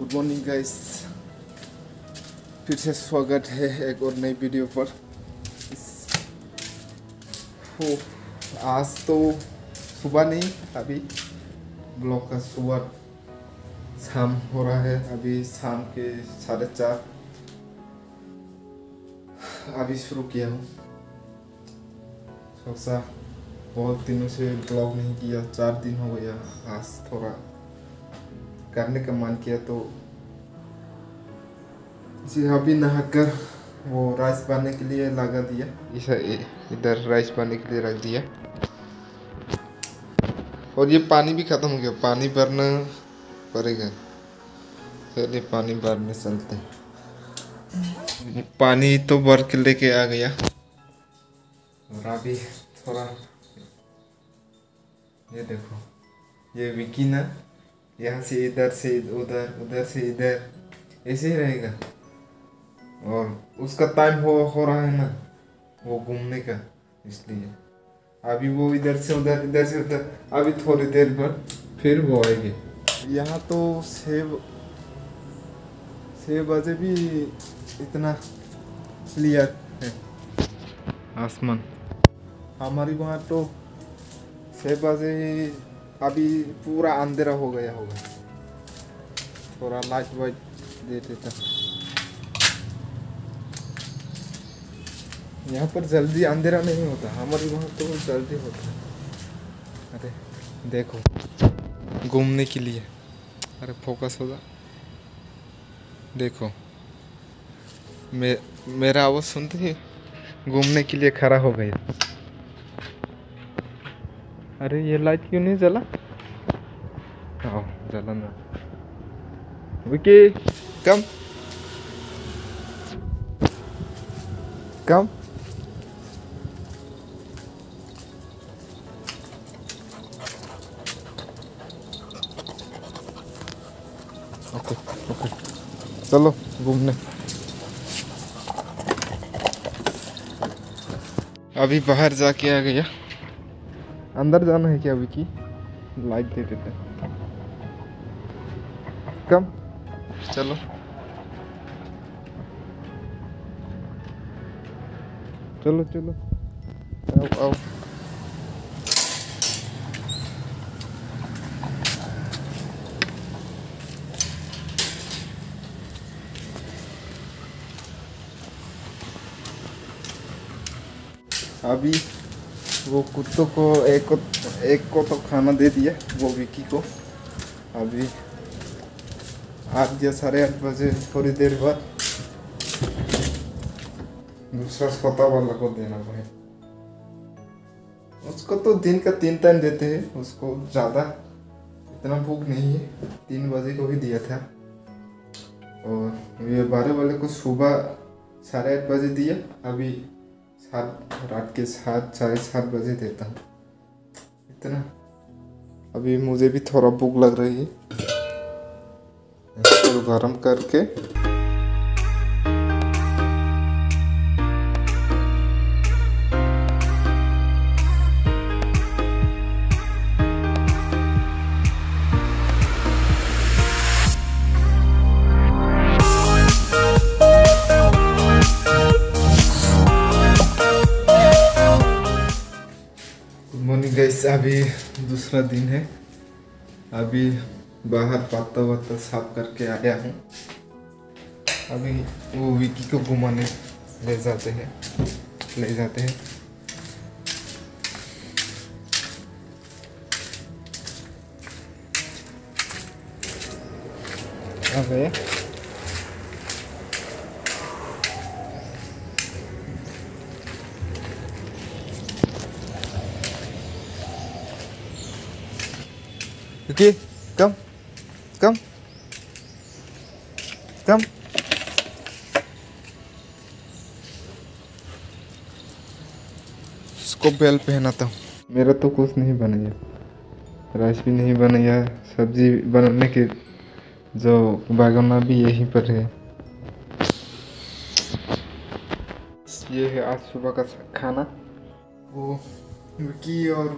Good morning guys, फिर से स्वागत है एक और नई वीडियो पर। आज तो सुबह नहीं, अभी ब्लॉग का सुबह शाम हो रहा है। अभी शाम के 4:30 अभी शुरू किया हूँ। सोचा बहुत दिनों से ब्लॉग नहीं किया, 4 दिन हो गया। आज थोड़ा करने का मन किया तो जी अभी नहाकर वो राइस बनाने के लिए लगा दिया। इधर राइस बनाने के लिए रख दिया और ये पानी भी ख़त्म हो गया, पानी भरना पड़ेगा। चलिए पानी भरने चलते हैं। पानी तो भर के लेके आ गया और अभी थोड़ा ये देखो, ये विकी ना यहाँ से इधर से उधर, उधर से इधर ऐसे ही रहेगा। और उसका टाइम हो रहा है ना वो घूमने का, इसलिए अभी वो इधर से उधर, इधर से उधर। अभी थोड़ी देर बाद फिर वो आएंगे। यहाँ तो 6 बजे भी इतना क्लियर है आसमान। हमारी वहाँ तो 6 बजे अभी पूरा अंधेरा हो गया होगा। थोड़ा लाइट वाइट दे देता। यहाँ पर जल्दी अंधेरा नहीं होता, हमारे वहाँ तो जल्दी होता है। अरे देखो, घूमने के लिए, अरे फोकस होगा। देखो मेरा आवाज़ सुनते ही घूमने के लिए खड़ा हो गया। अरे ये लाइट क्यों नहीं जला? आओ जला ना। विकी कम कम। ओके ओके, चलो घूमने। अभी बाहर जाके आ गया। अंदर जाना है क्या विकी? लाइट दे देते हैं। कम चलो चलो चलो, आओ आओ। अभी वो कुत्तों को एक को तो खाना दे दिया, वो विकी को। अभी 8 या 8:30 बजे थोड़ी देर बाद दूसरा सोता वाला को देना पड़े। उसको तो दिन का 3 टाइम देते हैं, उसको ज़्यादा इतना भूख नहीं है। 3 बजे को ही दिया था। और ये 12 वाले को सुबह 8:30 बजे दिया। अभी रात के 7, 7:30 बजे देता हूँ इतना। अभी मुझे भी थोड़ा भूख लग रही है, इसको गर्म करके गैस। अभी दूसरा दिन है। अभी बाहर पत्ता वत्ता साफ करके आया हूँ। अभी वो विकी को घुमाने ले जाते हैं। अबे विकी कम कम कम। इसको बेल पहनाता हूँ। मेरा तो कुछ नहीं बनाया, राइस भी नहीं बनाया, सब्जी बनाने के जो बैगना भी यहीं पर है। ये है आज सुबह का खाना। वो विकी और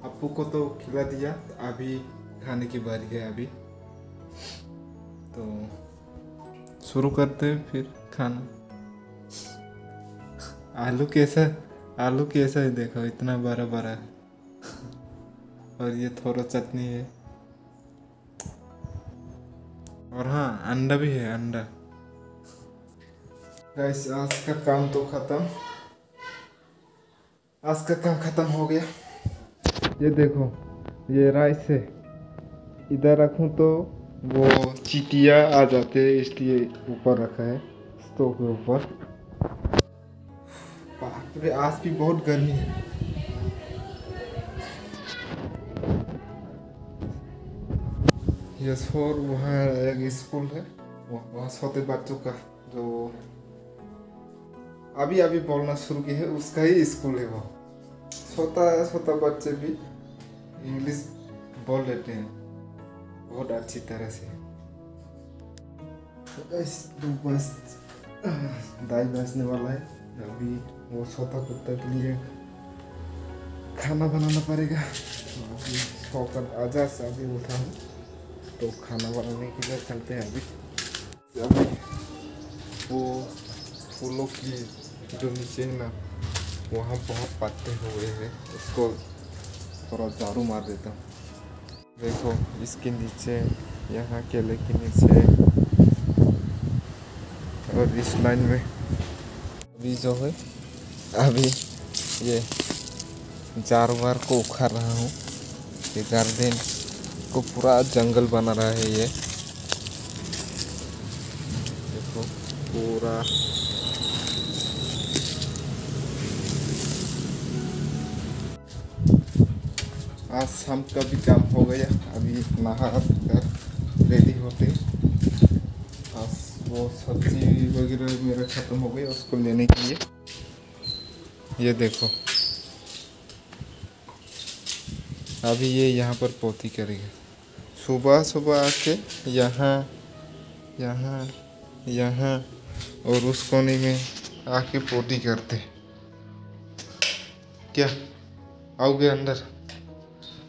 अपू को तो खिला दिया, अभी खाने की बारी है। अभी तो शुरू करते हैं फिर खाना। आलू कैसा है देखो, इतना बड़ा बड़ा है। और ये थोड़ा चटनी है, और हाँ अंडा भी है, अंडा। गाइस आज का काम खत्म हो गया। ये देखो, ये राइस है, इधर रखूं तो वो चींटियाँ आ जाते हैं, इसलिए ऊपर रखा है स्टोव के ऊपर। बाप रे, आज भी बहुत गर्मी है। यस, और वहाँ एक स्कूल है, वहाँ छोटे बच्चों का, जो अभी अभी बोलना शुरू किया है, उसका ही स्कूल है वो। छोटा बच्चे भी इंग्लिश बोल लेते हैं बहुत अच्छी तरह से। तो बस दाई बजने वाला है अभी। वो छोटा कुत्ता के लिए खाना बनाना पड़ेगा। अभी सोकर आजा से अभी उठा हूँ, तो खाना बनाने के लिए चलते हैं अभी। वो फूलों की जो नीचे है ना, वहाँ बहुत पत्ते हुए हैं, उसको थोड़ा झाड़ू मार देता हूँ। देखो इसके नीचे, यहाँ केले के नीचे, और इस लाइन में अभी जो है, अभी ये जानवर को उखाड़ रहा हूँ। ये गार्डन को पूरा जंगल बना रहा है ये, देखो पूरा। आज शाम का भी काम हो गया, अभी नहा कर रेडी होते। आज वो सब्जी वगैरह मेरा ख़त्म हो गई, उसको लेने के लिए। ये देखो अभी ये यहाँ पर पोती करेगा, सुबह सुबह आके यहाँ और उस कोने में आके पोती करते। क्या आओगे अंदर?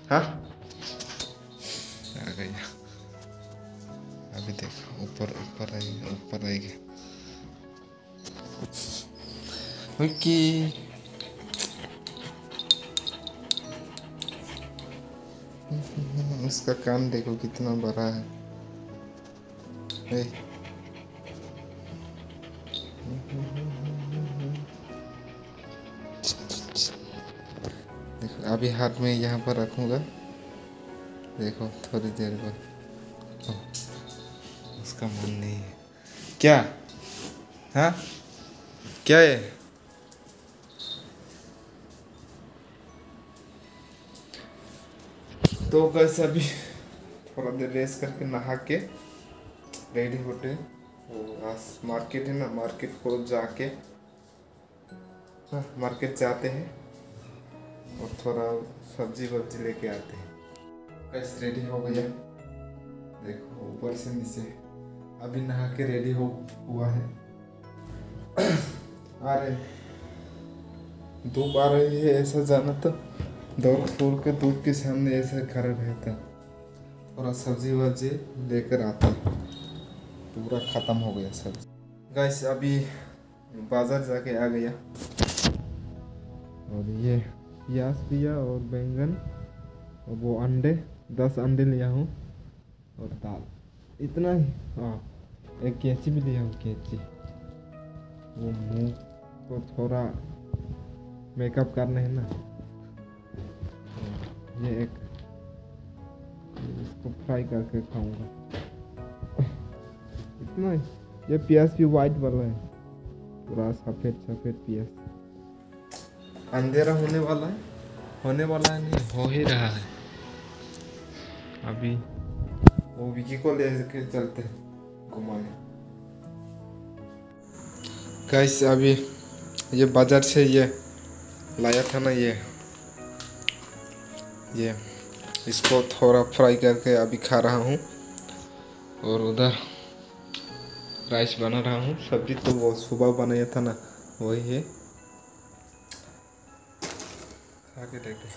हाँ आ गया। अभी देखो ऊपर आएगा विक्की। इसका कान देखो कितना बड़ा है। देखो अभी हाथ में यहाँ पर रखूँगा, देखो थोड़ी देर बाद। उसका मन नहीं है क्या? हाँ क्या है? तो कैसे अभी थोड़ा देर रेस्ट करके नहा के रेडी होते। वो आज मार्केट है ना, मार्केट को जाके मार्केट जाते हैं और थोड़ा सब्जी वब्जी लेके आते हैं। कैसे रेडी हो गया देखो, ऊपर से नीचे अभी नहा के रेडी हुआ है। अरे धूप आ रही है, ऐसा जाना तो दौड़ फूल के धूप के सामने ऐसा खड़ा रहता, थोड़ा सब्जी वब्जी लेकर आता। पूरा ख़त्म हो गया सब्जी। गाइस अभी बाजार जाके आ गया, और ये प्याज लिया और बैंगन और वो अंडे, 10 अंडे लिया हूँ, और दाल इतना ही। हाँ एक कैंची भी लिया हूँ, कैंची। वो मुंह को थोड़ा मेकअप करना है ना, ये एक, इसको फ्राई करके खाऊंगा। इतना ही। ये प्याज भी वाइट वाला है, पूरा सफ़ेद प्याज। अंधेरा होने वाला है नहीं, हो ही रहा है। अभी वो विकी को लेके चलते हैं घुमाने। गाइस अभी ये बाजार से ये लाया था ना, ये इसको थोड़ा फ्राई करके अभी खा रहा हूँ, और उधर राइस बना रहा हूँ। सब्जी तो वो सुबह बनाया था ना, वही है। खा के देखते।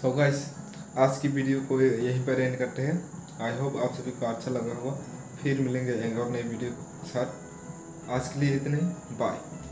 सो गाइस, आज की वीडियो को यहीं पर एंड करते हैं। आई होप आप सभी को अच्छा लगा होगा। फिर मिलेंगे एक और नई वीडियो के साथ। आज के लिए इतने ही, बाय।